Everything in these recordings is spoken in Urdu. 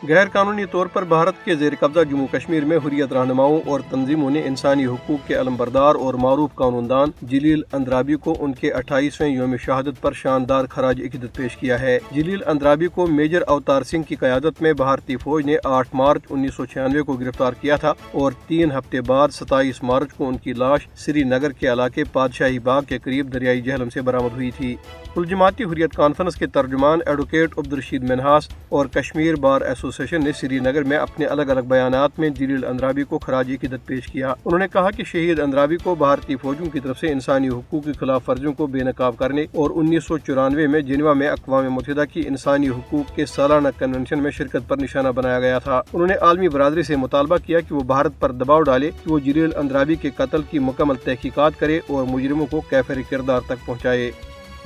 غیر قانونی طور پر بھارت کے زیر قبضہ جموں کشمیر میں حریت رہنماؤں اور تنظیموں نے انسانی حقوق کے علمبردار اور معروف قانون دان جلیل اندرابی کو ان کے 28ویں یوم شہادت پر شاندار خراج عقیدت پیش کیا ہے۔ جلیل اندرابی کو میجر اوتار سنگھ کی قیادت میں بھارتی فوج نے 8 مارچ 1996 کو گرفتار کیا تھا اور 3 ہفتے بعد 27 مارچ کو ان کی لاش سری نگر کے علاقے پادشاہی باغ کے قریب دریائے جہلم سے برآمد ہوئی تھی۔ کل جماعتی حریت کانفرنس کے ترجمان ایڈوکیٹ عبدالرشید منہاس اور کشمیر بار ایسوسی ایشن نے سری نگر میں اپنے الگ الگ بیانات میں جلیل اندرابی کو خراج عقیدت پیش کیا۔ انہوں نے کہا کہ شہید اندرابی کو بھارتی فوجوں کی طرف سے انسانی حقوق کی خلاف ورزیوں کو بے نقاب کرنے اور 1994 میں جنیوا میں اقوام متحدہ کی انسانی حقوق کے سالانہ کنونشن میں شرکت پر نشانہ بنایا گیا تھا۔ انہوں نے عالمی برادری سے مطالبہ کیا کہ وہ بھارت پر دباؤ ڈالے کہ وہ جلیل اندرابی کے قتل کی مکمل تحقیقات کرے اور مجرموں کو کیفر کردار تک پہنچائے۔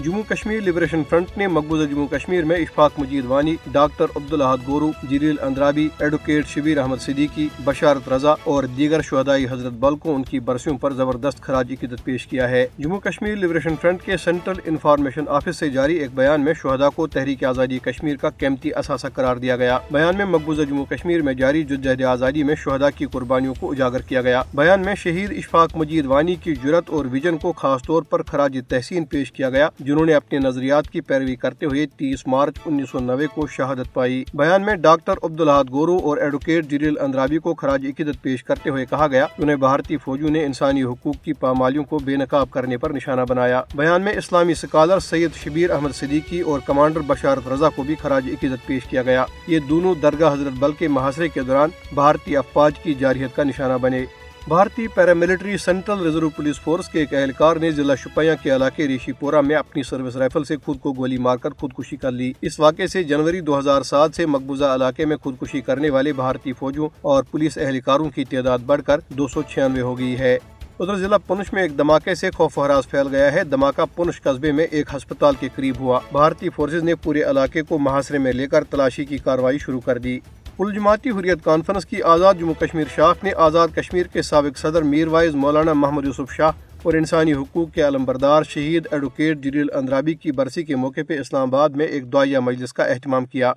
جموں کشمیر لبریشن فرنٹ نے مقبوضہ جموں کشمیر میں اشفاق مجید وانی، ڈاکٹر عبدالاحد گورو، جلیل اندرابی، ایڈوکیٹ شبیر احمد صدیقی، بشارت رضا اور دیگر شہدائی حضرت بل کو ان کی برسیوں پر زبردست خراج عقیدت پیش کیا ہے۔ جموں کشمیر لبریشن فرنٹ کے سینٹرل انفارمیشن آفس سے جاری ایک بیان میں شہداء کو تحریک آزادی کشمیر کا قیمتی اثاثہ قرار دیا گیا۔ بیان میں مقبوضہ جموں کشمیر میں جاری جدوجہد آزادی میں شہداء کی قربانیوں کو اجاگر کیا گیا۔ بیان میں شہید اشفاق مجید وانی کی جرأت اور ویژن کو خاص طور پر خراج تحسین پیش کیا گیا، جنہوں نے اپنے نظریات کی پیروی کرتے ہوئے 30 مارچ 1990 کو شہادت پائی۔ بیان میں ڈاکٹر عبدالاحد گورو اور ایڈوکیٹ جلیل اندرابی کو خراج عقیدت پیش کرتے ہوئے کہا گیا کہ انہیں بھارتی فوجوں نے انسانی حقوق کی پامالیوں کو بے نقاب کرنے پر نشانہ بنایا۔ بیان میں اسلامی سکالر سید شبیر احمد صدیقی اور کمانڈر بشارت رضا کو بھی خراج عقیدت پیش کیا گیا۔ یہ دونوں درگاہ حضرت بل کے محاصرے کے دوران بھارتی افواج کی جارحیت کا نشانہ بنے۔ بھارتی paramilitary central reserve police force کے ایک اہلکار نے ضلع شوپیاں کے علاقے ریشی پورہ میں اپنی سروس رائفل سے خود کو گولی مار کر خودکشی کر لی۔ اس واقعے سے جنوری 2007 سے مقبوضہ علاقے میں خودکشی کرنے والے بھارتی فوجوں اور پولیس اہلکاروں کی تعداد بڑھ کر 296 ہو گئی ہے۔ ادھر ضلع پونچھ میں ایک دھماکے سے خوف و ہراس پھیل گیا ہے۔ دھماکہ پونچھ قصبے میں ایک ہسپتال کے قریب ہوا۔ بھارتی فورسز نے پورے علاقے کو محاصرے میں لے کر تلاشی کی کارروائی شروع کر دی۔ کل جماعتی حریت کانفرنس کی آزاد جموں کشمیر شاخ نے آزاد کشمیر کے سابق صدر میر وائز مولانا محمد یوسف شاہ اور انسانی حقوق کے علمبردار شہید ایڈوکیٹ جلیل اندرابی کی برسی کے موقع پہ اسلام آباد میں ایک دعائیہ مجلس کا اہتمام کیا۔